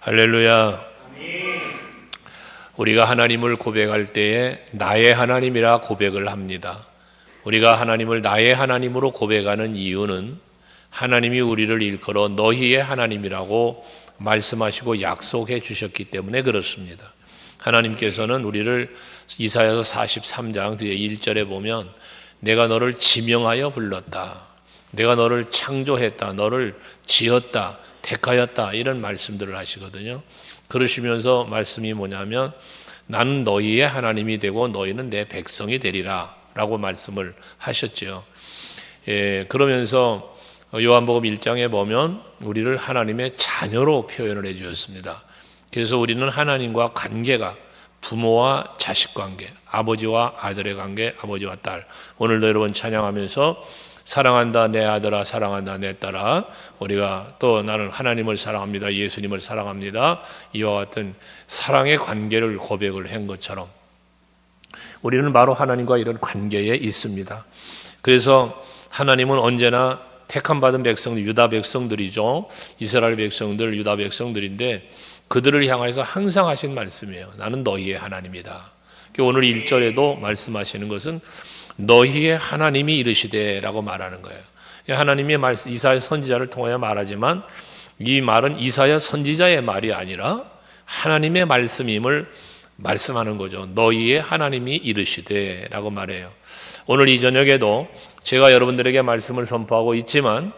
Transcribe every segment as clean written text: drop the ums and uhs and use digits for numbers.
할렐루야. 우리가 하나님을 고백할 때에 나의 하나님이라 고백을 합니다. 우리가 하나님을 나의 하나님으로 고백하는 이유는 하나님이 우리를 일컬어 너희의 하나님이라고 말씀하시고 약속해 주셨기 때문에 그렇습니다. 하나님께서는 우리를 이사야서 43장 뒤에 1절에 보면 내가 너를 지명하여 불렀다, 내가 너를 창조했다, 너를 지었다, 택하였다, 이런 말씀들을 하시거든요. 그러시면서 말씀이 뭐냐면 나는 너희의 하나님이 되고 너희는 내 백성이 되리라 라고 말씀을 하셨죠. 그러면서 요한복음 1장에 보면 우리를 하나님의 자녀로 표현을 해 주셨습니다. 그래서 우리는 하나님과 관계가 부모와 자식 관계, 아버지와 아들의 관계, 아버지와 딸. 오늘도 여러분 찬양하면서 사랑한다 내 아들아, 사랑한다 내 딸아, 우리가 또 나는 하나님을 사랑합니다, 예수님을 사랑합니다, 이와 같은 사랑의 관계를 고백을 한 것처럼 우리는 바로 하나님과 이런 관계에 있습니다. 그래서 하나님은 언제나 택함 받은 백성들, 유다 백성들이죠. 이스라엘 백성들, 유다 백성들인데 그들을 향해서 항상 하신 말씀이에요. 나는 너희의 하나님이다. 오늘 1절에도 말씀하시는 것은 너희의 하나님이 이르시되 라고 말하는 거예요. 하나님의 말씀, 이사야 선지자를 통하여 말하지만 이 말은 이사야 선지자의 말이 아니라 하나님의 말씀임을 말씀하는 거죠. 너희의 하나님이 이르시되 라고 말해요. 오늘 이 저녁에도 제가 여러분들에게 말씀을 선포하고 있지만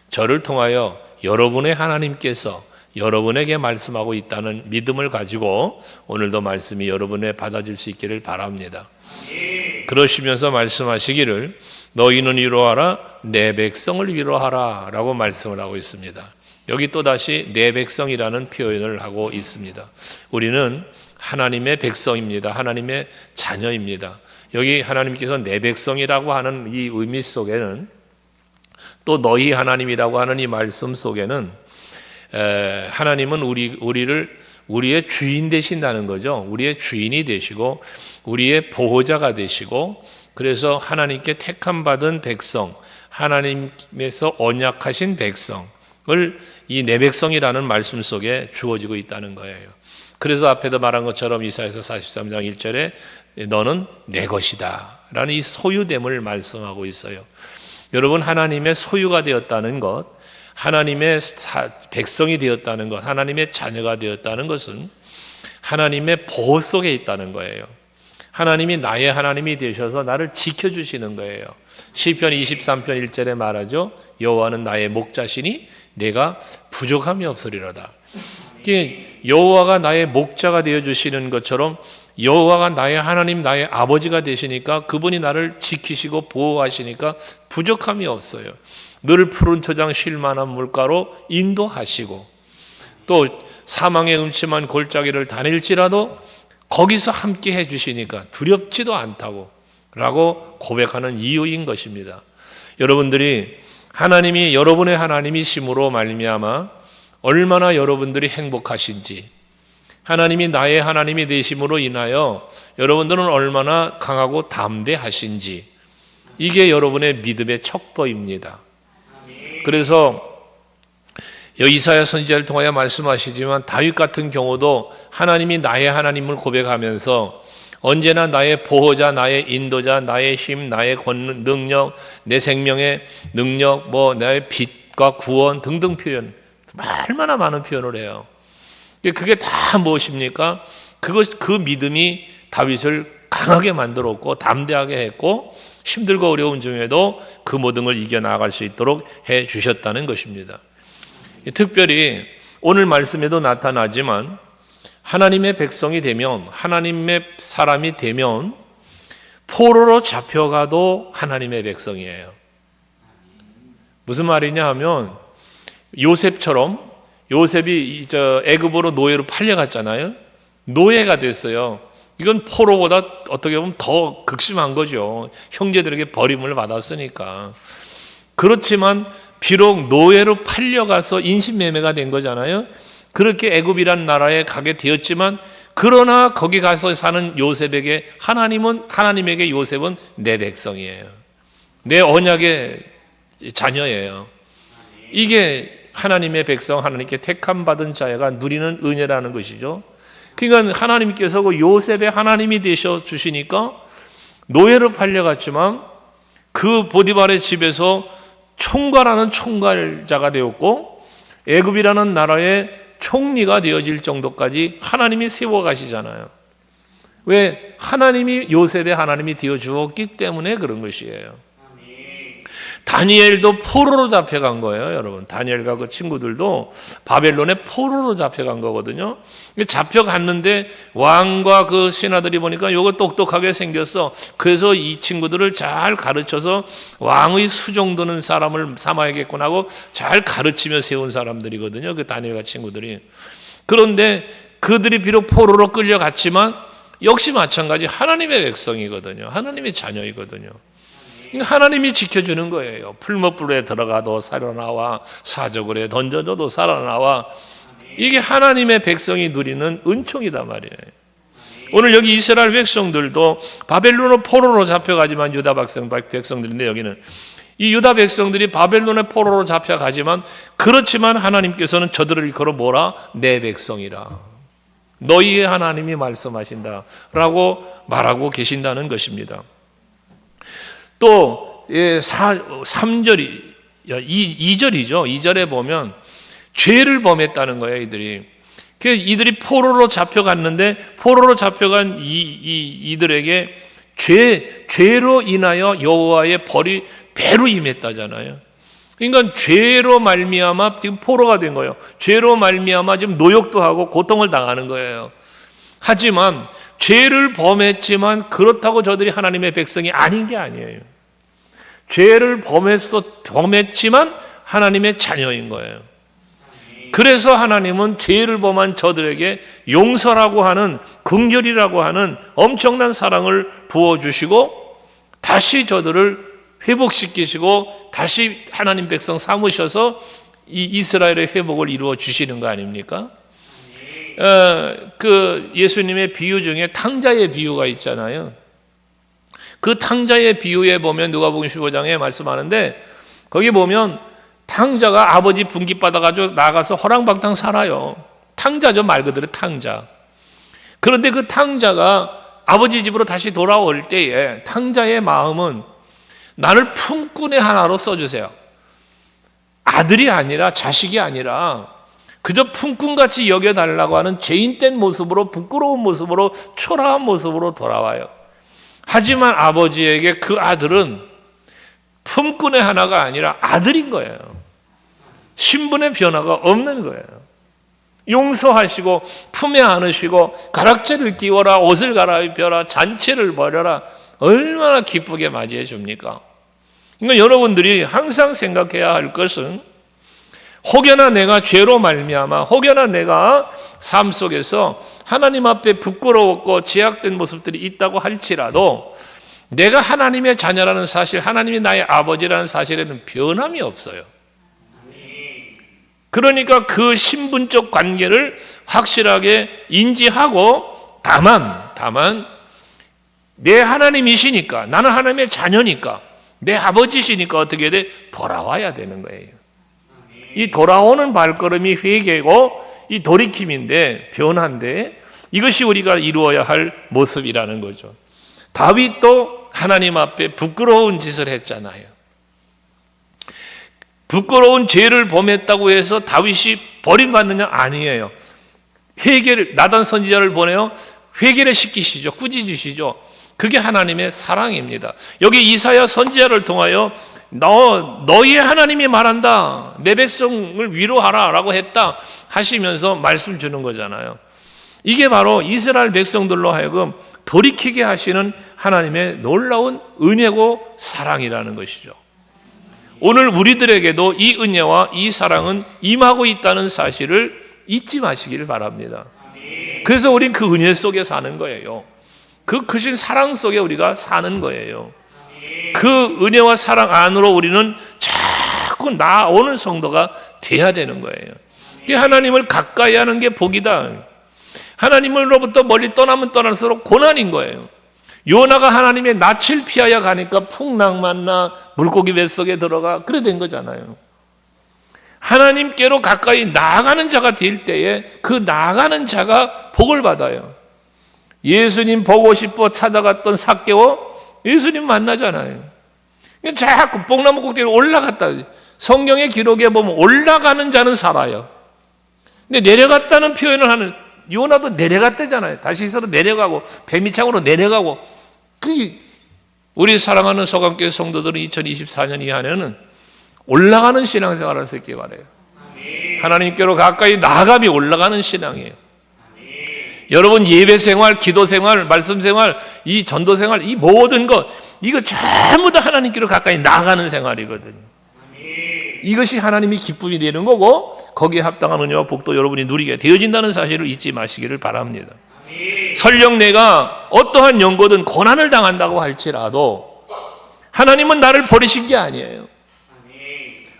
저를 통하여 여러분의 하나님께서 여러분에게 말씀하고 있다는 믿음을 가지고 오늘도 말씀이 여러분에 받아줄 수 있기를 바랍니다. 그러시면서 말씀하시기를 너희는 위로하라, 내 백성을 위로하라 라고 말씀을 하고 있습니다. 여기 또다시 내 백성이라는 표현을 하고 있습니다. 우리는 하나님의 백성입니다. 하나님의 자녀입니다. 여기 하나님께서 내 백성이라고 하는 이 의미 속에는 또 너희 하나님이라고 하는 이 말씀 속에는 하나님은 우리의 주인 되신다는 거죠. 우리의 주인이 되시고 우리의 보호자가 되시고, 그래서 하나님께 택함 받은 백성, 하나님께서 언약하신 백성을 이 내 백성이라는 말씀 속에 주어지고 있다는 거예요. 그래서 앞에도 말한 것처럼 이사야서 43장 1절에 너는 내 것이다 라는 이 소유됨을 말씀하고 있어요. 여러분, 하나님의 소유가 되었다는 것, 하나님의 백성이 되었다는 것, 하나님의 자녀가 되었다는 것은 하나님의 보호 속에 있다는 거예요. 하나님이 나의 하나님이 되셔서 나를 지켜주시는 거예요. 시편 23편 1절에 말하죠. 여호와는 나의 목자시니 내가 부족함이 없으리로다. 여호와가 나의 목자가 되어주시는 것처럼 여호와가 나의 하나님, 나의 아버지가 되시니까 그분이 나를 지키시고 보호하시니까 부족함이 없어요. 늘 푸른 초장 쉴 만한 물가로 인도하시고 또 사망의 음침한 골짜기를 다닐지라도 거기서 함께 해주시니까 두렵지도 않다고 라고 고백하는 이유인 것입니다. 여러분들이 하나님이 여러분의 하나님이심으로 말미암아 얼마나 여러분들이 행복하신지, 하나님이 나의 하나님이 되심으로 인하여 여러분들은 얼마나 강하고 담대하신지, 이게 여러분의 믿음의 척도입니다. 그래서 이사야 선지자를 통하여 말씀하시지만 다윗 같은 경우도 하나님이 나의 하나님을 고백하면서 언제나 나의 보호자, 나의 인도자, 나의 힘, 나의 능력, 내 생명의 능력, 나의 빛과 구원 등등 표현, 얼마나 많은 표현을 해요. 그게 다 무엇입니까? 그 믿음이 다윗을 강하게 만들었고 담대하게 했고 힘들고 어려운 중에도 그 모든 걸 이겨나갈 수 있도록 해 주셨다는 것입니다. 특별히 오늘 말씀에도 나타나지만 하나님의 백성이 되면, 하나님의 사람이 되면 포로로 잡혀가도 하나님의 백성이에요. 무슨 말이냐 하면 요셉처럼, 요셉이 애굽으로 노예로 팔려갔잖아요. 노예가 됐어요. 이건 포로보다 어떻게 보면 더 극심한 거죠. 형제들에게 버림을 받았으니까. 그렇지만 비록 노예로 팔려가서 인신매매가 된 거잖아요. 그렇게 애굽이란 나라에 가게 되었지만 그러나 거기 가서 사는 요셉에게 하나님에게 요셉은 내 백성이에요. 내 언약의 자녀예요. 이게 하나님의 백성, 하나님께 택함 받은 자가 누리는 은혜라는 것이죠. 그러니까 하나님께서 그 요셉의 하나님이 되셔 주시니까 노예로 팔려갔지만 그 보디발의 집에서 총괄하는 총괄자가 되었고 애굽이라는 나라의 총리가 되어질 정도까지 하나님이 세워가시잖아요. 왜? 하나님이 요셉의 하나님이 되어 주었기 때문에 그런 것이에요. 다니엘도 포로로 잡혀간 거예요, 여러분. 다니엘과 그 친구들도 바벨론의 포로로 잡혀간 거거든요. 잡혀갔는데 왕과 그 신하들이 보니까 요거 똑똑하게 생겼어. 그래서 이 친구들을 잘 가르쳐서 왕의 수종 드는 사람을 삼아야겠구나 하고 잘 가르치며 세운 사람들이거든요, 그 다니엘과 친구들이. 그런데 그들이 비록 포로로 끌려갔지만 역시 마찬가지 하나님의 백성이거든요. 하나님의 자녀이거든요. 하나님이 지켜주는 거예요. 풀무불에 들어가도 살아나와, 사저굴에 던져져도 살아나와. 이게 하나님의 백성이 누리는 은총이다 말이에요. 오늘 여기 이스라엘 백성들도 바벨론의 포로로 잡혀가지만 유다 백성들인데, 여기는 이 유다 백성들이 바벨론의 포로로 잡혀가지만 그렇지만 하나님께서는 저들을 일컬어 뭐라? 내 백성이라. 너희의 하나님이 말씀하신다 라고 말하고 계신다는 것입니다. 또 3절이 2절이죠. 2절에 보면 죄를 범했다는 거예요, 이들이 포로로 잡혀갔는데 포로로 잡혀간 이들에게 죄로 인하여 여호와의 벌이 배로 임했다잖아요. 그러니까 죄로 말미암아 지금 포로가 된 거예요. 죄로 말미암아 지금 노역도 하고 고통을 당하는 거예요. 하지만 죄를 범했지만 그렇다고 저들이 하나님의 백성이 아닌 게 아니에요. 죄를 범했지만 하나님의 자녀인 거예요. 그래서 하나님은 죄를 범한 저들에게 용서라고 하는, 긍휼이라고 하는 엄청난 사랑을 부어주시고 다시 저들을 회복시키시고 다시 하나님 백성 삼으셔서 이 이스라엘의 회복을 이루어 주시는 거 아닙니까? 그 예수님의 비유 중에 탕자의 비유가 있잖아요. 그 탕자의 비유에 보면 누가복음 15장에 말씀하는데, 거기 보면 탕자가 아버지 분깃 받아가지고 나가서 허랑방탕 살아요. 탕자죠, 말 그대로 탕자. 그런데 그 탕자가 아버지 집으로 다시 돌아올 때에 탕자의 마음은 나를 품꾼의 하나로 써주세요. 아들이 아니라, 자식이 아니라 그저 품꾼같이 여겨달라고 하는 죄인된 모습으로, 부끄러운 모습으로, 초라한 모습으로 돌아와요. 하지만 아버지에게 그 아들은 품꾼의 하나가 아니라 아들인 거예요. 신분의 변화가 없는 거예요. 용서하시고 품에 안으시고 가락지를 끼워라, 옷을 갈아입혀라, 잔치를 벌여라. 얼마나 기쁘게 맞이해 줍니까? 그러니까 여러분들이 항상 생각해야 할 것은, 혹여나 내가 죄로 말미암아, 혹여나 내가 삶 속에서 하나님 앞에 부끄러웠고 제약된 모습들이 있다고 할지라도 내가 하나님의 자녀라는 사실, 하나님이 나의 아버지라는 사실에는 변함이 없어요. 그러니까 그 신분적 관계를 확실하게 인지하고, 다만 내 하나님이시니까, 나는 하나님의 자녀니까, 내 아버지시니까 어떻게 돼? 돌아와야 되는 거예요. 이 돌아오는 발걸음이 회개고 이 돌이킴인데, 변화인데, 이것이 우리가 이루어야 할 모습이라는 거죠. 다윗도 하나님 앞에 부끄러운 짓을 했잖아요. 부끄러운 죄를 범했다고 해서 다윗이 버림받느냐? 아니에요. 회개를, 나단 선지자를 보내요. 회개를 시키시죠. 꾸짖으시죠. 그게 하나님의 사랑입니다. 여기 이사야 선지자를 통하여 너희의 하나님이 말한다. 내 백성을 위로하라 라고 했다 하시면서 말씀 주는 거잖아요. 이게 바로 이스라엘 백성들로 하여금 돌이키게 하시는 하나님의 놀라운 은혜고 사랑이라는 것이죠. 오늘 우리들에게도 이 은혜와 이 사랑은 임하고 있다는 사실을 잊지 마시기를 바랍니다. 그래서 우린 그 은혜 속에 사는 거예요. 그 크신 사랑 속에 우리가 사는 거예요. 그 은혜와 사랑 안으로 우리는 자꾸 나오는 성도가 돼야 되는 거예요. 하나님을 가까이 하는 게 복이다. 하나님으로부터 멀리 떠나면 떠날수록 고난인 거예요. 요나가 하나님의 낯을 피하여 가니까 풍랑 만나 물고기 뱃속에 들어가 그래 된 거잖아요. 하나님께로 가까이 나아가는 자가 될 때에 그 나아가는 자가 복을 받아요. 예수님 보고 싶어 찾아갔던 삭개오, 예수님 만나잖아요. 자꾸 뽕나무 꼭대기로 올라갔다. 성경의 기록에 보면 올라가는 자는 살아요. 근데 내려갔다는 표현을 하는, 요나도 내려갔대잖아요. 다시서로 내려가고 배미창으로 내려가고. 우리 사랑하는 서강교회 성도들은 2024년 이하에는 올라가는 신앙생활을 할 수 있기 바라요. 하나님께로 가까이 나아감이 올라가는 신앙이에요. 여러분 예배생활, 기도생활, 말씀생활, 이 전도생활, 이 모든 것, 이거 전부 다 하나님께로 가까이 나아가는 생활이거든요. 이것이 하나님이 기쁨이 되는 거고 거기에 합당한 은혜와 복도 여러분이 누리게 되어진다는 사실을 잊지 마시기를 바랍니다. 설령 내가 어떠한 연고든 고난을 당한다고 할지라도 하나님은 나를 버리신 게 아니에요.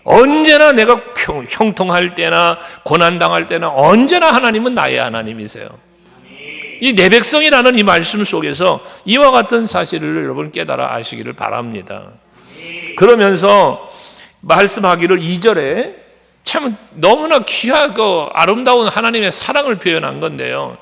언제나 내가 형통할 때나 고난당할 때나 언제나 하나님은 나의 하나님이세요. 이 내 백성이라는 이 말씀 속에서 이와 같은 사실을 여러분 깨달아 아시기를 바랍니다. 그러면서 말씀하기를 2절에 참 너무나 귀하고 아름다운 하나님의 사랑을 표현한 건데요.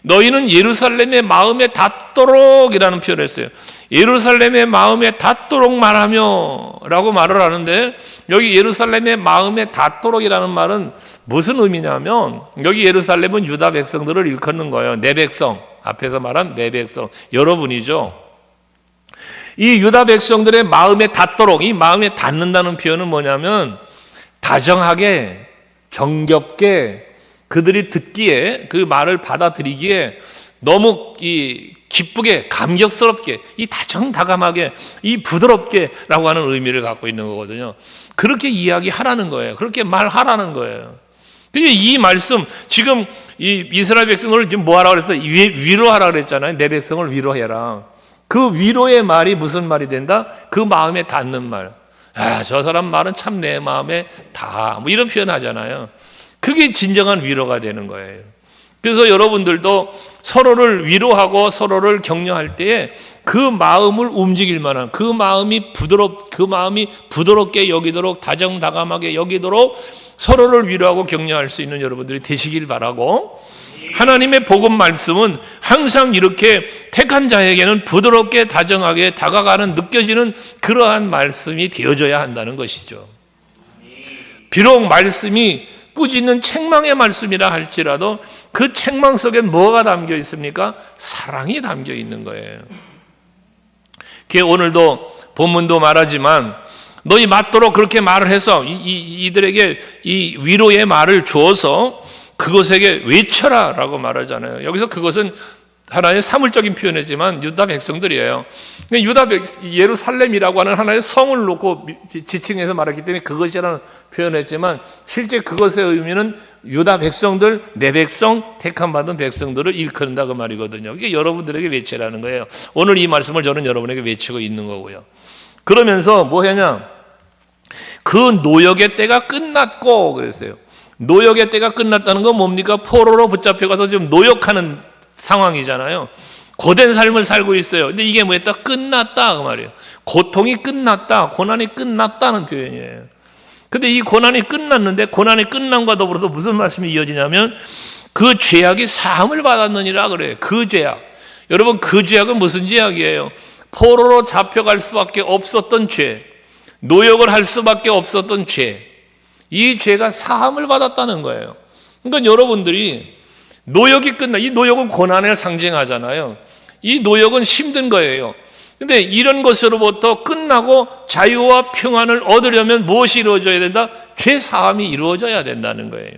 너희는 예루살렘의 마음에 닿도록 이라는 표현을 했어요. 예루살렘의 마음에 닿도록 말하며 라고 말을 하는데 여기 예루살렘의 마음에 닿도록 이라는 말은 무슨 의미냐면 여기 예루살렘은 유다 백성들을 일컫는 거예요. 내 백성, 앞에서 말한 내 백성, 여러분이죠. 이 유다 백성들의 마음에 닿도록, 이 마음에 닿는다는 표현은 뭐냐면 다정하게 정겹게 그들이 듣기에 그 말을 받아들이기에 너무 기쁘게 감격스럽게 이 다정다감하게 이 부드럽게라고 하는 의미를 갖고 있는 거거든요. 그렇게 이야기하라는 거예요. 그렇게 말하라는 거예요. 근데 이 말씀 지금 이 이스라엘 백성을 지금 뭐 하라고 그랬어요? 위로하라 그랬잖아요. 내 백성을 위로해라. 그 위로의 말이 무슨 말이 된다? 그 마음에 닿는 말. 아, 저 사람 말은 참 내 마음에 닿아. 뭐 이런 표현 하잖아요. 그게 진정한 위로가 되는 거예요. 그래서 여러분들도 서로를 위로하고 서로를 격려할 때에 그 마음을 움직일 만한 그 마음이 부드럽게 여기도록 다정다감하게 여기도록 서로를 위로하고 격려할 수 있는 여러분들이 되시길 바라고 하나님의 복음 말씀은 항상 이렇게 택한 자에게는 부드럽게 다정하게 다가가는 느껴지는 그러한 말씀이 되어져야 한다는 것이죠. 비록 말씀이 꾸짖는 책망의 말씀이라 할지라도 그 책망 속에 뭐가 담겨 있습니까? 사랑이 담겨 있는 거예요. 오늘도 본문도 말하지만 너희 맞도록 그렇게 말을 해서 이들에게 이 위로의 말을 주어서 그것에게 외쳐라 라고 말하잖아요. 여기서 그것은 하나의 사물적인 표현이지만 유다 백성들이에요. 예루살렘이라고 하는 하나의 성을 놓고 지칭해서 말했기 때문에 그것이라는 표현했지만 실제 그것의 의미는 유다 백성들, 내 백성, 택함 받은 백성들을 일컫는다 그 말이거든요. 이게 여러분들에게 외치라는 거예요. 오늘 이 말씀을 저는 여러분에게 외치고 있는 거고요. 그러면서 뭐 하냐? 그 노역의 때가 끝났고 그랬어요. 노역의 때가 끝났다는 건 뭡니까? 포로로 붙잡혀가서 지금 노역하는 상황이잖아요. 고된 삶을 살고 있어요. 근데 이게 뭐였다? 끝났다 그 말이에요. 고통이 끝났다, 고난이 끝났다는 표현이에요. 근데 이 고난이 끝났는데 고난이 끝남과 더불어서 무슨 말씀이 이어지냐면 그 죄악이 사함을 받았느니라 그래요. 그 죄악. 여러분 그 죄악은 무슨 죄악이에요? 포로로 잡혀갈 수밖에 없었던 죄, 노역을 할 수밖에 없었던 죄, 이 죄가 사함을 받았다는 거예요. 그러니까 여러분들이 노역이 끝나, 이 노역은 고난을 상징하잖아요. 이 노역은 힘든 거예요. 근데 이런 것으로부터 끝나고 자유와 평안을 얻으려면 무엇이 이루어져야 된다? 죄 사함이 이루어져야 된다는 거예요.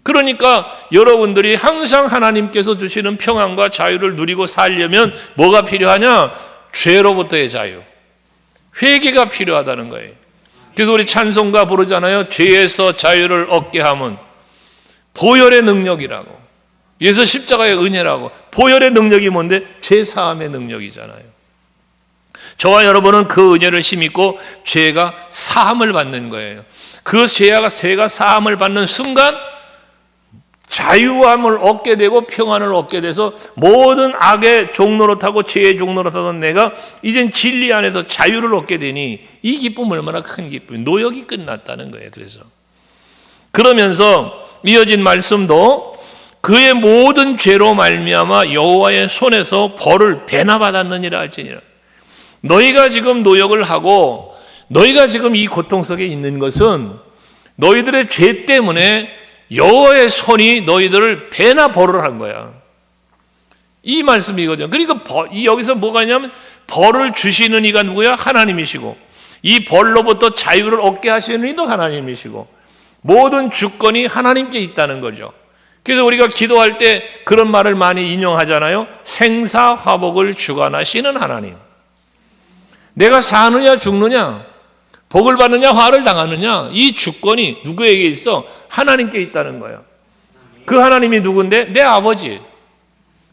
그러니까 여러분들이 항상 하나님께서 주시는 평안과 자유를 누리고 살려면 뭐가 필요하냐? 죄로부터의 자유, 회개가 필요하다는 거예요. 그래서 우리 찬송가 부르잖아요. 죄에서 자유를 얻게 함은 보혈의 능력이라고. 예수 십자가의 은혜라고. 보혈의 능력이 뭔데? 죄 사함의 능력이잖아요. 저와 여러분은 그 은혜를 힘입고 죄가 사함을 받는 거예요. 그 죄가 사함을 받는 순간 자유함을 얻게 되고 평안을 얻게 돼서 모든 악의 종노릇하고 죄의 종노릇하던 내가 이젠 진리 안에서 자유를 얻게 되니 이 기쁨은 얼마나 큰 기쁨이에요. 노역이 끝났다는 거예요. 그래서 그러면서 이어진 말씀도 그의 모든 죄로 말미암아 여호와의 손에서 벌을 배나 받았느니라 할지니라. 너희가 지금 노역을 하고 너희가 지금 이 고통 속에 있는 것은 너희들의 죄 때문에 여호와의 손이 너희들을 배나 벌을 한 거야. 이 말씀이거든요. 그러니까 여기서 뭐가 있냐면 벌을 주시는 이가 누구야? 하나님이시고 이 벌로부터 자유를 얻게 하시는 이도 하나님이시고 모든 주권이 하나님께 있다는 거죠. 그래서 우리가 기도할 때 그런 말을 많이 인용하잖아요. 생사화복을 주관하시는 하나님. 내가 사느냐 죽느냐, 복을 받느냐 화를 당하느냐, 이 주권이 누구에게 있어? 하나님께 있다는 거예요. 그 하나님이 누군데? 내 아버지,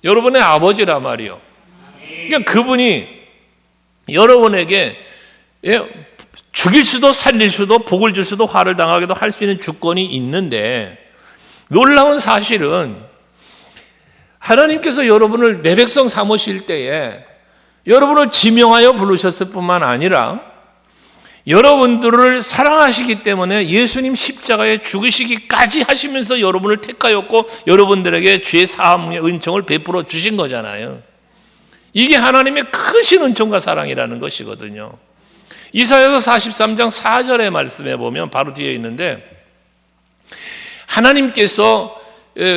여러분의 아버지란 말이요. 그러니까 그분이 여러분에게 죽일 수도 살릴 수도 복을 줄 수도 화를 당하게도 할 수 있는 주권이 있는데, 놀라운 사실은 하나님께서 여러분을 내 백성 삼으실 때에 여러분을 지명하여 부르셨을 뿐만 아니라 여러분들을 사랑하시기 때문에 예수님 십자가에 죽으시기까지 하시면서 여러분을 택하였고 여러분들에게 죄 사함의 은총을 베풀어 주신 거잖아요. 이게 하나님의 크신 은총과 사랑이라는 것이거든요. 이사야서 43장 4절의 말씀에 보면 바로 뒤에 있는데, 하나님께서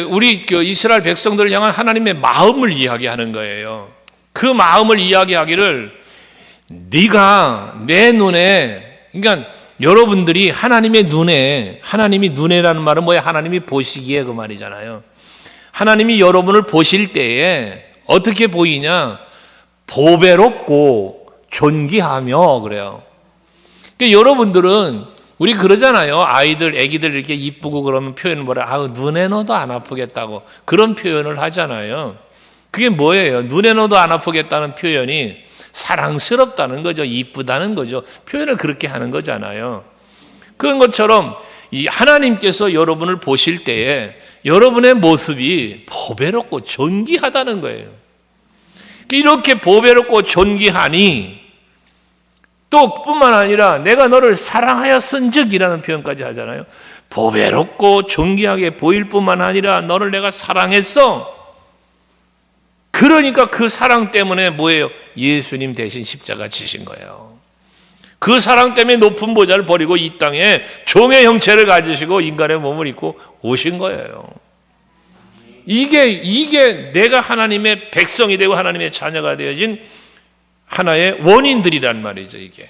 우리 이스라엘 백성들을 향한 하나님의 마음을 이야기하는 거예요. 그 마음을 이야기하기를 네가 내 눈에, 그러니까 여러분들이 하나님의 눈에, 하나님이 눈에라는 말은 뭐야? 하나님이 보시기에 그 말이잖아요. 하나님이 여러분을 보실 때에 어떻게 보이냐? 보배롭고 존귀하며 그래요. 그러니까 여러분들은 우리 그러잖아요. 애기들 이렇게 이쁘고 그러면 표현을 뭐라? 눈에 넣어도 안 아프겠다고 그런 표현을 하잖아요. 그게 뭐예요? 눈에 넣어도 안 아프겠다는 표현이 사랑스럽다는 거죠. 이쁘다는 거죠. 표현을 그렇게 하는 거잖아요. 그런 것처럼 이 하나님께서 여러분을 보실 때에 여러분의 모습이 보배롭고 존귀하다는 거예요. 이렇게 보배롭고 존귀하니 또 뿐만 아니라 내가 너를 사랑하였은즉이라는 표현까지 하잖아요. 보배롭고 존귀하게 보일 뿐만 아니라 너를 내가 사랑했어. 그러니까 그 사랑 때문에 뭐예요? 예수님 대신 십자가 지신 거예요. 그 사랑 때문에 높은 보좌를 버리고 이 땅에 종의 형체를 가지시고 인간의 몸을 입고 오신 거예요. 이게 내가 하나님의 백성이 되고 하나님의 자녀가 되어진 하나의 원인들이란 말이죠, 이게.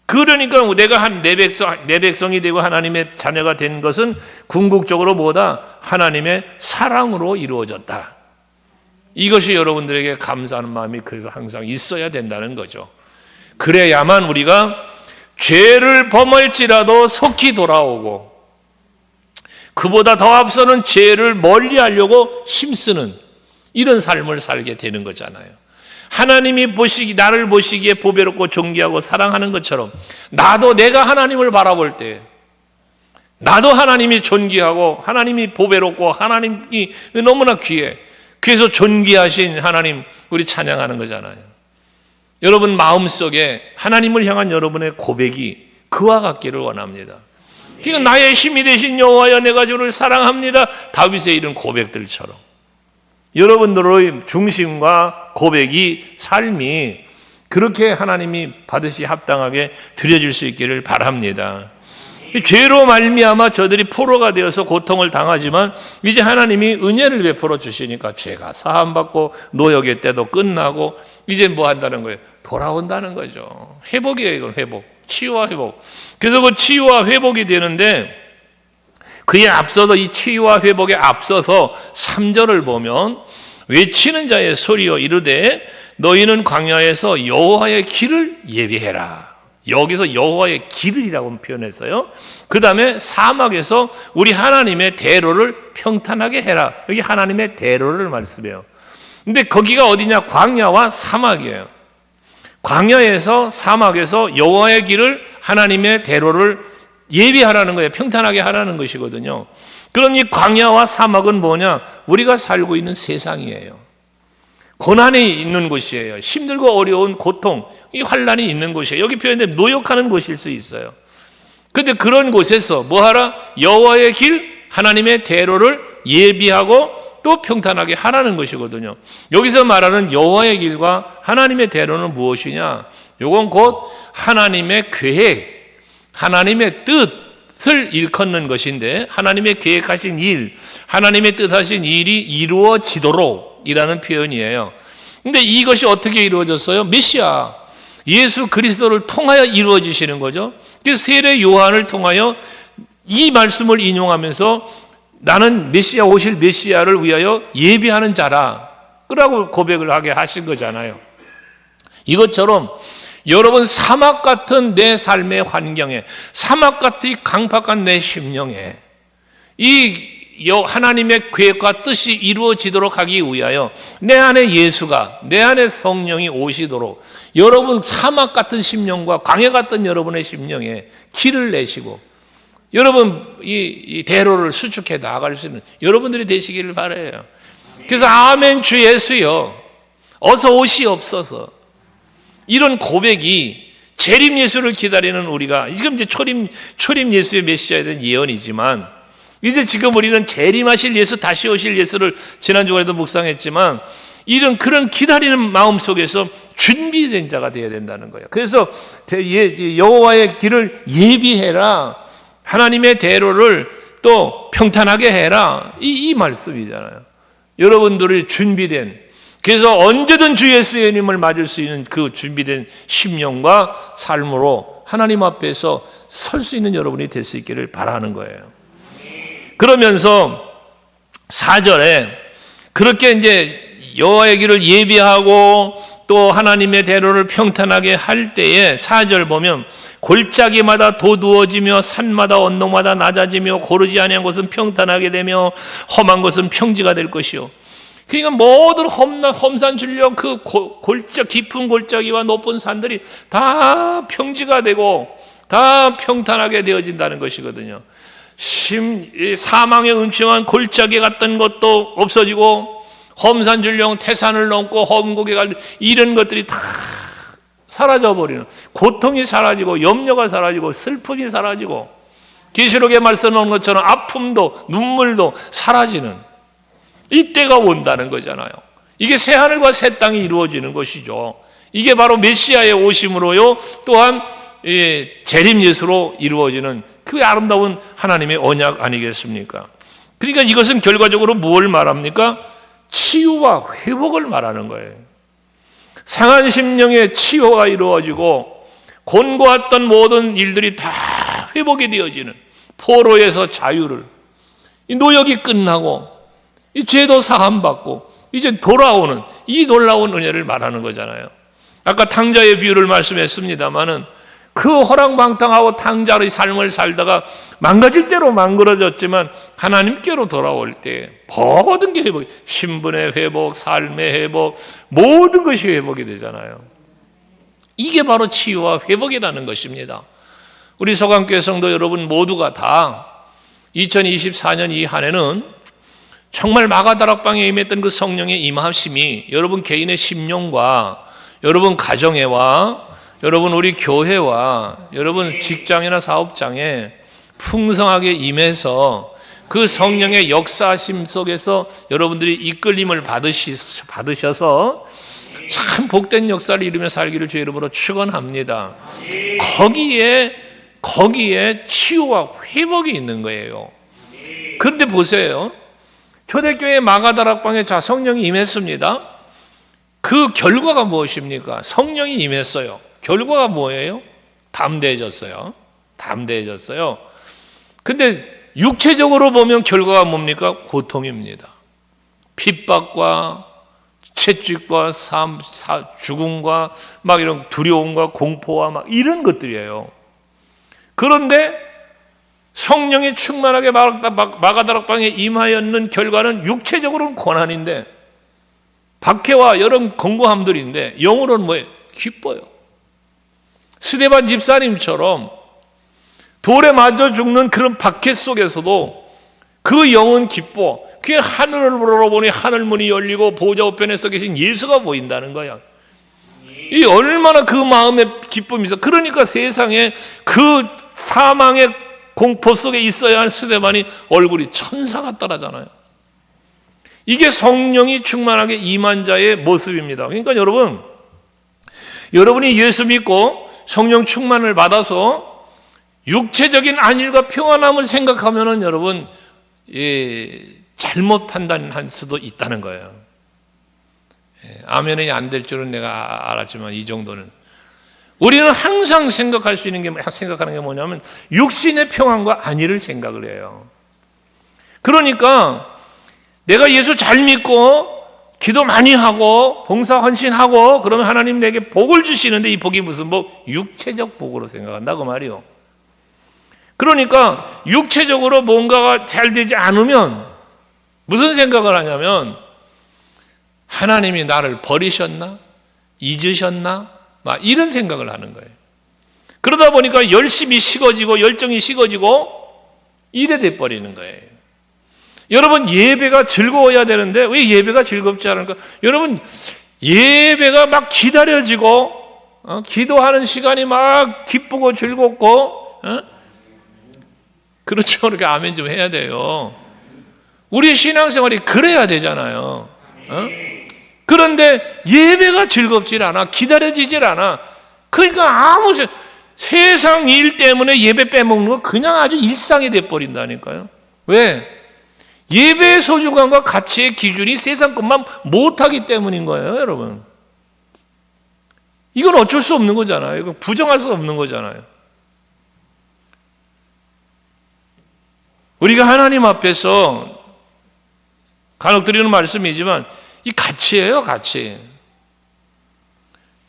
그러니까 내가 내 백성이 되고 하나님의 자녀가 된 것은 궁극적으로 뭐다? 하나님의 사랑으로 이루어졌다. 이것이 여러분들에게 감사하는 마음이 그래서 항상 있어야 된다는 거죠. 그래야만 우리가 죄를 범할지라도 속히 돌아오고 그보다 더 앞서는 죄를 멀리하려고 힘쓰는 이런 삶을 살게 되는 거잖아요. 하나님이 나를 보시기에 보배롭고 존귀하고 사랑하는 것처럼 나도 내가 하나님을 바라볼 때 나도 하나님이 존귀하고 하나님이 보배롭고 하나님이 너무나 귀해. 그래서 존귀하신 하나님 우리 찬양하는 거잖아요. 여러분 마음속에 하나님을 향한 여러분의 고백이 그와 같기를 원합니다. 그러니까 나의 힘이 되신 여호와여 내가 주를 사랑합니다. 다윗의 이런 고백들처럼 여러분들의 중심과 고백이 삶이 그렇게 하나님이 받으시 합당하게 드려질 수 있기를 바랍니다. 죄로 말미암아 저들이 포로가 되어서 고통을 당하지만 이제 하나님이 은혜를 베풀어 주시니까 죄가 사함받고 노역의 때도 끝나고 이제 뭐 한다는 거예요? 돌아온다는 거죠. 회복이에요. 이건 회복. 치유와 회복. 그래서 그 치유와 회복이 되는데 그에 앞서서 이 치유와 회복에 앞서서 3절을 보면 외치는 자의 소리여 이르되 너희는 광야에서 여호와의 길을 예비해라. 여기서 여호와의 길이라고 표현했어요. 그 다음에 사막에서 우리 하나님의 대로를 평탄하게 해라. 여기 하나님의 대로를 말씀해요. 근데 거기가 어디냐? 광야와 사막이에요. 광야에서 사막에서 여호와의 길을 하나님의 대로를 예비하라는 거예요. 평탄하게 하라는 것이거든요. 그럼 이 광야와 사막은 뭐냐? 우리가 살고 있는 세상이에요. 고난이 있는 곳이에요. 힘들고 어려운 고통, 이 환난이 있는 곳이에요. 여기 표현된 노역하는 곳일 수 있어요. 근데 그런 곳에서 뭐하라? 여호와의 길, 하나님의 대로를 예비하고 또 평탄하게 하라는 것이거든요. 여기서 말하는 여호와의 길과 하나님의 대로는 무엇이냐? 요건 곧 하나님의 계획, 하나님의 뜻을 일컫는 것인데, 하나님의 계획하신 일, 하나님의 뜻하신 일이 이루어지도록 이라는 표현이에요. 근데 이것이 어떻게 이루어졌어요? 메시아 예수 그리스도를 통하여 이루어지시는 거죠. 그래서 세례 요한을 통하여 이 말씀을 인용하면서 나는 메시아, 오실 메시아를 위하여 예비하는 자라 라고 고백을 하게 하신 거잖아요. 이것처럼 여러분 사막 같은 내 삶의 환경에, 사막 같은 강팍한 내 심령에 이 하나님의 계획과 뜻이 이루어지도록 하기 위하여 내 안에 예수가, 내 안에 성령이 오시도록 여러분 사막 같은 심령과 광야 같은 여러분의 심령에 길을 내시고 여러분 이 대로를 수축해 나아갈 수 있는 여러분들이 되시기를 바라요. 그래서 아멘 주 예수여 어서 오시옵소서, 이런 고백이 재림 예수를 기다리는 우리가, 지금 이제 초림 예수의 메시아에 대한 예언이지만 이제 지금 우리는 재림하실 예수, 다시 오실 예수를 지난 주간에도 묵상했지만 이런 그런 기다리는 마음 속에서 준비된 자가 되어야 된다는 거예요. 그래서 여호와의 길을 예비해라, 하나님의 대로를 또 평탄하게 해라, 이 말씀이잖아요. 여러분들이 준비된, 그래서 언제든 주 예수의 님을 맞을 수 있는 그 준비된 심령과 삶으로 하나님 앞에서 설 수 있는 여러분이 될 수 있기를 바라는 거예요. 그러면서 4절에 그렇게 이제 여호와의 길을 예비하고 또 하나님의 대로를 평탄하게 할 때에 4절 보면 골짜기마다 도두어지며 산마다 언덕마다 낮아지며 고르지 아니한 곳은 평탄하게 되며 험한 곳은 평지가 될 것이요. 그러니까 모든 험산 줄령 그 깊은 골짜기와 높은 산들이 다 평지가 되고 다 평탄하게 되어진다는 것이거든요. 사망의 음침한 골짜기 같던 것도 없어지고 험산 줄령 태산을 넘고 험곡에 갈 이런 것들이 다 사라져버리는, 고통이 사라지고 염려가 사라지고 슬픔이 사라지고 계시록에 말씀한 것처럼 아픔도 눈물도 사라지는 이때가 온다는 거잖아요. 이게 새하늘과 새 땅이 이루어지는 것이죠. 이게 바로 메시아의 오심으로요, 또한 재림 예수로 이루어지는 그 아름다운 하나님의 언약 아니겠습니까? 그러니까 이것은 결과적으로 무엇을 말합니까? 치유와 회복을 말하는 거예요. 상한 심령의 치유가 이루어지고 곤고했던 모든 일들이 다 회복이 되어지는, 포로에서 자유를, 이 노역이 끝나고 이 죄도 사함받고 이제 돌아오는 이 놀라운 은혜를 말하는 거잖아요. 아까 탕자의 비유를 말씀했습니다마는 그 호랑방탕하고 탕자의 삶을 살다가 망가질 대로 망가졌지만 하나님께로 돌아올 때 모든 게 회복이, 신분의 회복, 삶의 회복, 모든 것이 회복이 되잖아요. 이게 바로 치유와 회복이라는 것입니다. 우리 소강교회 성도 여러분 모두가 다 2024년 이 한 해는 정말 마가다락방에 임했던 그 성령의 임하심이 여러분 개인의 심령과 여러분 가정에와 여러분 우리 교회와 여러분 직장이나 사업장에 풍성하게 임해서 그 성령의 역사하심 속에서 여러분들이 이끌림을 받으셔서 참 복된 역사를 이루며 살기를 주의 이름으로 축원합니다. 거기에 치유와 회복이 있는 거예요. 그런데 보세요. 초대교회 마가다락방에 자 성령이 임했습니다. 그 결과가 무엇입니까? 성령이 임했어요. 결과가 뭐예요? 담대해졌어요. 근데 육체적으로 보면 결과가 뭡니까? 고통입니다. 핍박과 채찍과 죽음과 막 이런 두려움과 공포와 막 이런 것들이에요. 그런데 성령이 충만하게 마가다락방에 임하였는 결과는 육체적으로는 고난인데 박해와 여러 공고함들인데 영으로는 뭐예요? 기뻐요. 스데반 집사님처럼 돌에 맞아 죽는 그런 박해 속에서도 그 영은 기뻐. 그게 하늘을 바라보니 하늘문이 열리고 보좌 우편에 서 계신 예수가 보인다는 거야. 이 얼마나 그 마음에 기쁨이 있어. 그러니까 세상에 그 사망의 공포 속에 있어야 할 스데반이 얼굴이 천사 같더라잖아요. 이게 성령이 충만하게 임한 자의 모습입니다. 그러니까 여러분이 예수 믿고 성령 충만을 받아서 육체적인 안일과 평안함을 생각하면은 여러분 잘못 판단할 수도 있다는 거예요. 아멘이 안 될 줄은 내가 알았지만 이 정도는 우리는 항상 생각하는 게 뭐냐면 육신의 평안과 안위를 생각을 해요. 그러니까 내가 예수 잘 믿고 기도 많이 하고 봉사 헌신하고 그러면 하나님 내게 복을 주시는데 이 복이 무슨 육체적 복으로 생각한다고 말이요. 그러니까 육체적으로 뭔가가 잘 되지 않으면 무슨 생각을 하냐면 하나님이 나를 버리셨나? 잊으셨나? 막 이런 생각을 하는 거예요. 그러다 보니까 열심이 식어지고 열정이 식어지고 이래 돼버리는 거예요. 여러분 예배가 즐거워야 되는데 왜 예배가 즐겁지 않을까? 여러분 예배가 막 기다려지고 기도하는 시간이 막 기쁘고 즐겁고 그렇죠. 그렇게 아멘 좀 해야 돼요. 우리 신앙생활이 그래야 되잖아요. 그런데 예배가 즐겁질 않아. 기다려지질 않아. 그러니까 아무 세상 일 때문에 예배 빼먹는 거 그냥 아주 일상이 돼버린다니까요. 왜? 예배의 소중함과 가치의 기준이 세상 것만 못하기 때문인 거예요, 여러분. 이건 어쩔 수 없는 거잖아요. 이건 부정할 수 없는 거잖아요. 우리가 하나님 앞에서 간혹 드리는 말씀이지만 이 가치예요, 가치.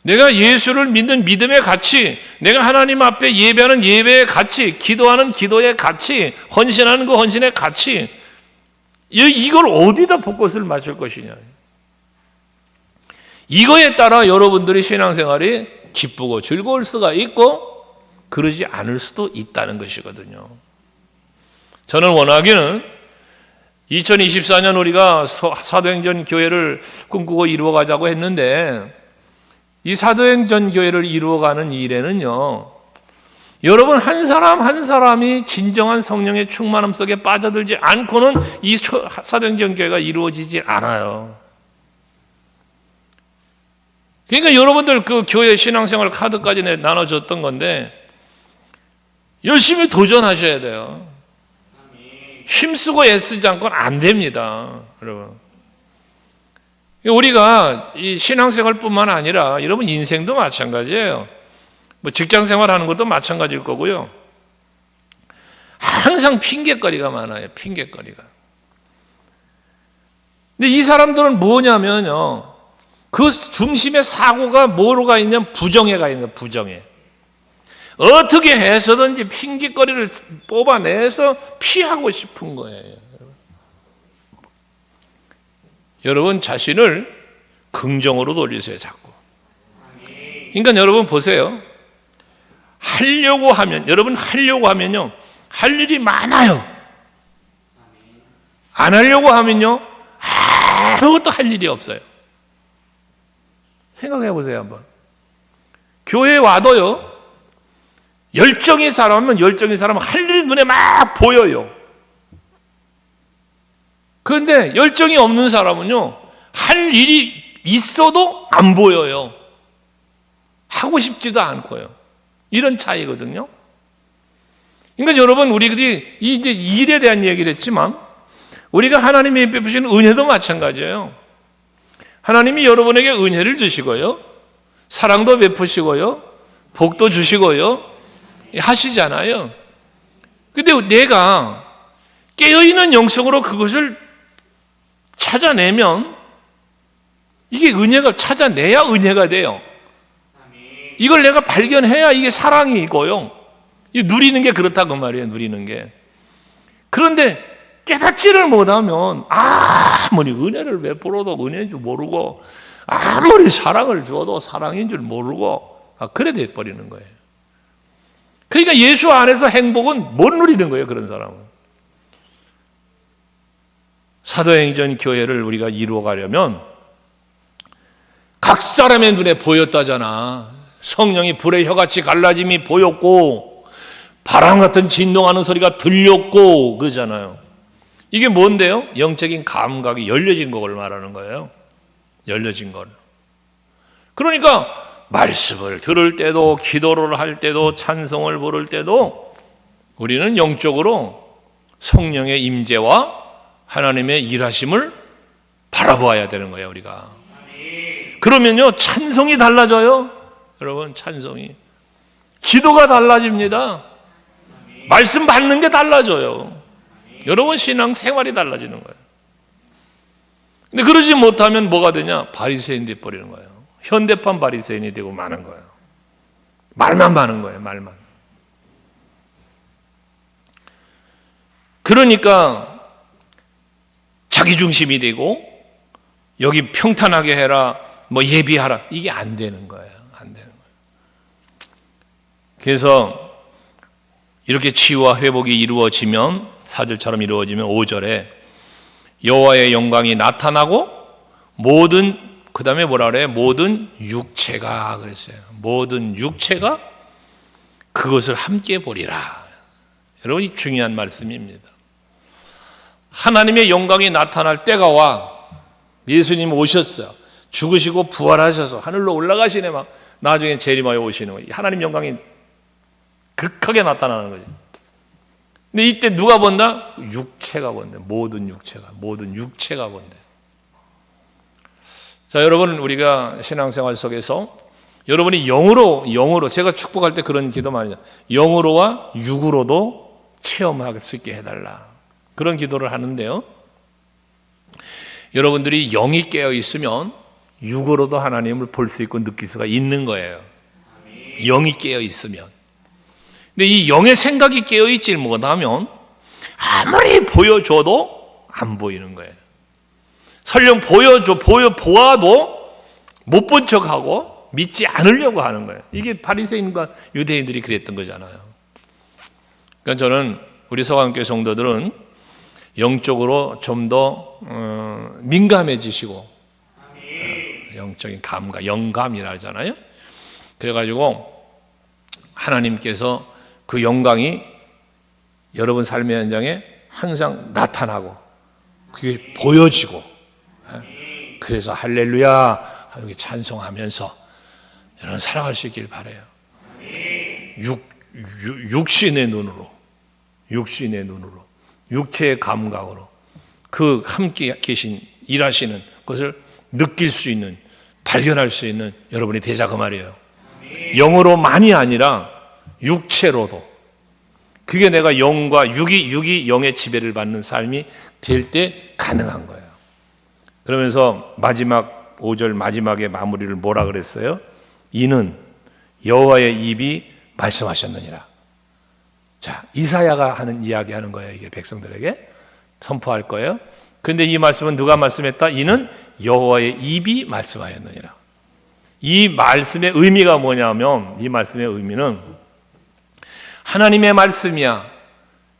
내가 예수를 믿는 믿음의 가치, 내가 하나님 앞에 예배하는 예배의 가치, 기도하는 기도의 가치, 헌신하는 그 헌신의 가치, 이걸 어디다 벚꽃을 맞출 것이냐. 이거에 따라 여러분들의 신앙생활이 기쁘고 즐거울 수가 있고 그러지 않을 수도 있다는 것이거든요. 저는 원하기는 2024년 우리가 사도행전 교회를 꿈꾸고 이루어가자고 했는데 이 사도행전 교회를 이루어가는 일에는요, 여러분 한 사람 한 사람이 진정한 성령의 충만함 속에 빠져들지 않고는 이 사도행전 교회가 이루어지지 않아요. 그러니까 여러분들 그 교회 신앙생활 카드까지 나눠줬던 건데 열심히 도전하셔야 돼요. 힘쓰고 애쓰지 않고는 안 됩니다, 여러분. 우리가 이 신앙생활뿐만 아니라 여러분 인생도 마찬가지예요. 직장생활 하는 것도 마찬가지일 거고요. 항상 핑계거리가 많아요, 핑계거리가. 근데 이 사람들은 뭐냐면요, 그 중심의 사고가 뭐로 가 있냐면 부정에 가 있는 거예요, 부정에. 어떻게 해서든지 핑계거리를 뽑아내서 피하고 싶은 거예요. 여러분 자신을 긍정으로 돌리세요, 자꾸. 그러니까 여러분 보세요. 여러분 하려고 하면요, 할 일이 많아요. 안 하려고 하면요, 아무것도 할 일이 없어요. 생각해 보세요, 한번. 교회에 와도요, 열정이 사람은 할 일이 눈에 막 보여요. 그런데 열정이 없는 사람은요, 할 일이 있어도 안 보여요. 하고 싶지도 않고요. 이런 차이거든요. 그러니까 여러분, 우리들이 이제 일에 대한 얘기를 했지만 우리가 하나님이 베푸시는 은혜도 마찬가지예요. 하나님이 여러분에게 은혜를 주시고요, 사랑도 베푸시고요, 복도 주시고요 하시잖아요. 근데 내가 깨어있는 영성으로 그것을 찾아내면 이게 찾아내야 은혜가 돼요. 이걸 내가 발견해야 이게 사랑이고요. 누리는 게 그렇다고 말이에요, 누리는 게. 그런데 깨닫지를 못하면 아무리 은혜를 베풀어도 은혜인 줄 모르고 아무리 사랑을 줘도 사랑인 줄 모르고 그래 돼버리는 거예요. 그러니까 예수 안에서 행복은 못 누리는 거예요, 그런 사람은. 사도행전 교회를 우리가 이루어가려면 각 사람의 눈에 보였다잖아. 성령이 불의 혀같이 갈라짐이 보였고 바람 같은 진동하는 소리가 들렸고 그러잖아요. 이게 뭔데요? 영적인 감각이 열려진 걸 말하는 거예요. 열려진 걸. 그러니까 말씀을 들을 때도, 기도를 할 때도, 찬송을 부를 때도 우리는 영적으로 성령의 임재와 하나님의 일하심을 바라보아야 되는 거예요, 우리가. 그러면요, 찬송이 달라져요. 여러분, 찬송이. 기도가 달라집니다. 말씀 받는 게 달라져요. 여러분, 신앙 생활이 달라지는 거예요. 근데 그러지 못하면 뭐가 되냐? 바리새인 돼 버리는 거예요. 현대판 바리새인이 되고 마는 거예요. 말만 많은 거예요, 말만. 그러니까 자기중심이 되고 여기 평탄하게 해라, 뭐 예비하라, 이게 안 되는 거예요. 안 되는 거예요. 그래서 이렇게 치유와 회복이 이루어지면, 4절처럼 이루어지면 5절에 여호와의 영광이 나타나고 모든, 그 다음에 뭐라 그래요? 모든 육체가 그랬어요. 모든 육체가 그것을 함께 보리라. 여러분, 이 중요한 말씀입니다. 하나님의 영광이 나타날 때가 와. 예수님 오셨어요. 죽으시고 부활하셔서 하늘로 올라가시네. 막 나중에 재림하여 오시는 거예요. 하나님 영광이 극하게 나타나는 거지. 근데 이때 누가 본다? 육체가 본다. 모든 육체가 본다. 자, 여러분, 우리가 신앙생활 속에서 여러분이 영으로 제가 축복할 때 그런 기도 많이 해요. 영으로와 육으로도 체험할 수 있게 해달라. 그런 기도를 하는데요. 여러분들이 영이 깨어 있으면 육으로도 하나님을 볼 수 있고 느낄 수가 있는 거예요. 영이 깨어 있으면. 근데 이 영의 생각이 깨어 있지 못하면 아무리 보여줘도 안 보이는 거예요. 설령 보아도 못 본 척하고 믿지 않으려고 하는 거예요. 이게 바리새인과 유대인들이 그랬던 거잖아요. 그러니까 저는 우리 서강교회 성도들은 영적으로 좀 더 민감해지시고, 영적인 감각, 영감이라 하잖아요. 그래가지고 하나님께서 그 영광이 여러분 삶의 현장에 항상 나타나고 그게 보여지고, 그래서 할렐루야 이렇게 찬송하면서 여러분 살아갈 수 있길 바라요. 육신의 눈으로, 육체의 감각으로 그 함께 계신 일하시는 것을 느낄 수 있는, 발견할 수 있는 여러분이 되자 그 말이에요. 영으로만이 아니라 육체로도. 그게 내가 영과 육이 영의 지배를 받는 삶이 될 때 가능한 거예요. 그러면서 마지막 5절 마지막에 마무리를 뭐라 그랬어요? 이는 여호와의 입이 말씀하셨느니라. 자, 이사야가 하는 이야기하는 거예요. 이게 백성들에게 선포할 거예요. 그런데 이 말씀은 누가 말씀했다? 이는 여호와의 입이 말씀하였느니라. 이 말씀의 의미가 뭐냐면, 이 말씀의 의미는 하나님의 말씀이야,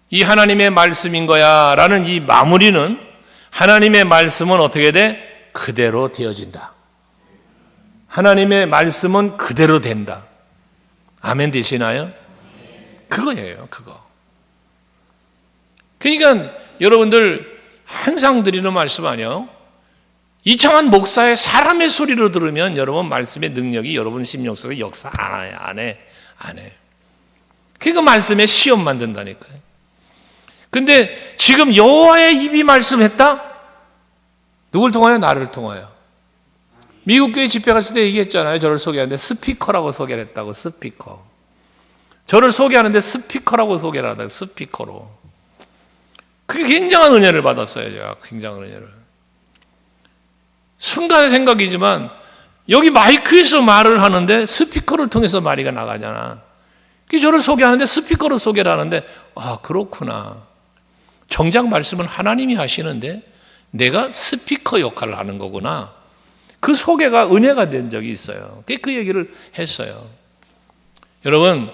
이 하나님의 말씀인 거야 라는 이 마무리는, 하나님의 말씀은 어떻게 돼? 그대로 되어진다. 하나님의 말씀은 그대로 된다. 아멘 되시나요? 그거예요, 그거. 그러니까 여러분들 항상 드리는 말씀 아니에요? 이창한 목사의 사람의 소리로 들으면 여러분 말씀의 능력이 여러분 심령 속에 역사 안 해. 그러니까 말씀에 시험 만든다니까요. 근데 지금 여호와의 입이 말씀했다? 누굴 통하여? 나를 통하여. 미국 교회 집회 갔을 때 얘기했잖아요. 저를 소개하는데 스피커라고 소개를 했다고. 스피커. 저를 소개하는데 스피커라고 소개를 하다가 스피커로. 그게 굉장한 은혜를 받았어요. 제가 굉장한 은혜를. 순간의 생각이지만 여기 마이크에서 말을 하는데 스피커를 통해서 말이 나가잖아. 저를 소개하는데 스피커로 소개를 하는데, 아, 그렇구나. 정작 말씀은 하나님이 하시는데 내가 스피커 역할을 하는 거구나. 그 소개가 은혜가 된 적이 있어요. 그 얘기를 했어요. 여러분,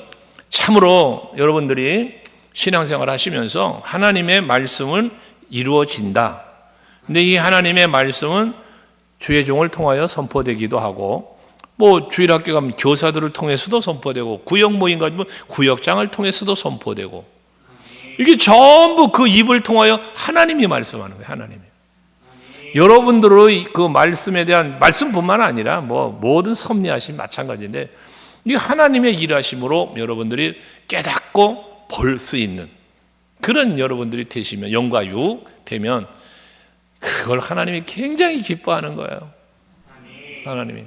참으로 여러분들이 신앙생활 하시면서 하나님의 말씀은 이루어진다. 근데 이 하나님의 말씀은 주의 종을 통하여 선포되기도 하고 뭐 주일학교 가면 교사들을 통해서도 선포되고, 구역 모임 가지면 구역장을 통해서도 선포되고, 이게 전부 그 입을 통하여 하나님이 말씀하는 거예요. 하나님이. 여러분들의 그 말씀에 대한 말씀뿐만 아니라 뭐 모든 섭리하심 마찬가지인데, 이 하나님의 일하심으로 여러분들이 깨닫고 볼 수 있는 그런 여러분들이 되시면, 영과 육 되면 그걸 하나님이 굉장히 기뻐하는 거예요. 하나님이.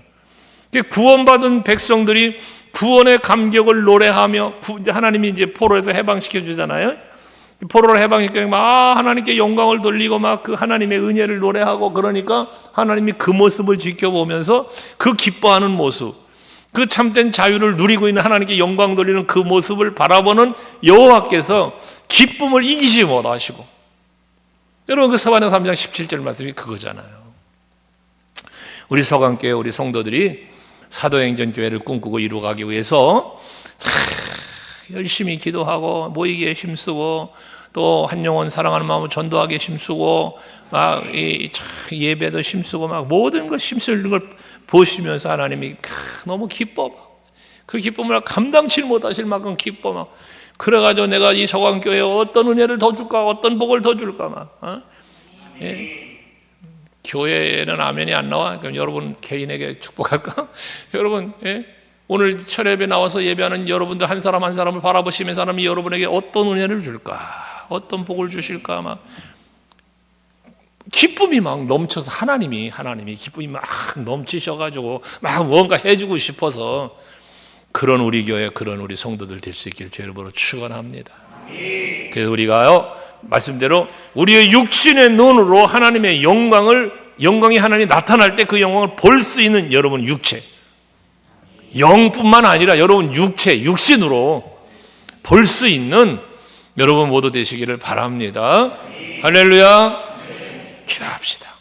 구원받은 백성들이 구원의 감격을 노래하며, 하나님이 이제 포로에서 해방시켜 주잖아요. 포로를 해방시켜 하나님께 영광을 돌리고 막 그 하나님의 은혜를 노래하고, 그러니까 하나님이 그 모습을 지켜보면서 그 기뻐하는 모습, 그 참된 자유를 누리고 있는 하나님께 영광 돌리는 그 모습을 바라보는 여호와께서 기쁨을 이기지 못하시고, 여러분 그 사도행전 3장 17절 말씀이 그거잖아요. 우리 서강교회 우리 성도들이 사도행전 교회를 꿈꾸고 이루어가기 위해서 열심히 기도하고 모이기에 힘쓰고, 또 한 영혼 사랑하는 마음을 전도하기에 힘쓰고, 막 예배도 힘쓰고, 막 모든 걸 힘쓰는 걸 보시면서 하나님이 너무 기뻐. 그 기쁨을 감당치 못하실 만큼 기뻐. 막 그래가지고 내가 이 서강교회에 어떤 은혜를 더 줄까, 어떤 복을 더 줄까 막. 예. 교회에는 아멘이 안 나와. 그럼 여러분 개인에게 축복할까? 여러분, 예? 오늘 철예배 나와서 예배하는 여러분들 한 사람 한 사람을 바라보시면서 하나님이 여러분에게 어떤 은혜를 줄까, 어떤 복을 주실까, 막 기쁨이 막 넘쳐서 하나님이 기쁨이 막 넘치셔가지고 막 뭔가 해주고 싶어서, 그런 우리 교회, 그런 우리 성도들 될 수 있기를 주의 이름으로 축원합니다. 그래서 우리가요, 말씀대로 우리의 육신의 눈으로 하나님의 영광이 하나님이 나타날 때 그 영광을 볼 수 있는 여러분 육체, 영뿐만 아니라 여러분 육신으로 볼 수 있는 여러분 모두 되시기를 바랍니다. 할렐루야. 기도합시다.